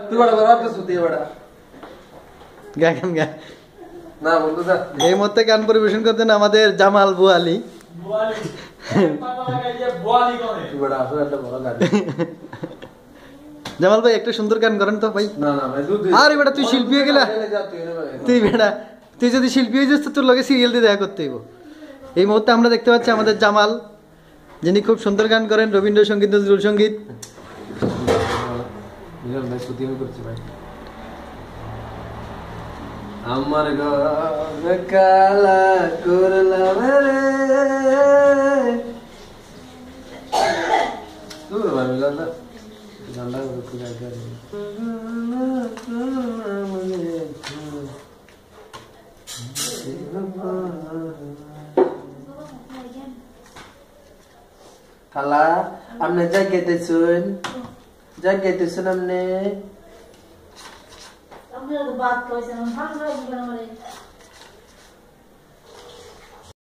তুই বড় বড় তো সুতি বড় গান গা না বন্ধু দা এই মুহূর্তে গান পরিবেশন করতেন আমাদের জামাল বুয়ালি পাতা লাগাই দিয়ে বোয়ালি করে তুই বড় আসলে একটা বড় গান জামাল ভাই একটা সুন্দর গান করেন তো ভাই না না ভাই দুধ আরে বেটা তুই শিল্পী হয়ে গেলা তুই বেটা তুই যদি শিল্পী হয়ে যাস তো তোর লগে সিরিয়াল দিয়ে দেখা করতে হইব এই মুহূর্তে আমরা দেখতে পাচ্ছি আমাদের জামাল যিনি খুব সুন্দর গান করেন রবীন্দ্রসঙ্গীত নজরুল সঙ্গীত ভাই সুতি আমি করছি ভাই আমার গলা কালা করলাম রে দূর ভাই মিলান না গানটা একটু গাইতে পারি খালা আপনি জাগাইতেছেন আপনি আমরা তো বাদ কইছেন ভালো লাগে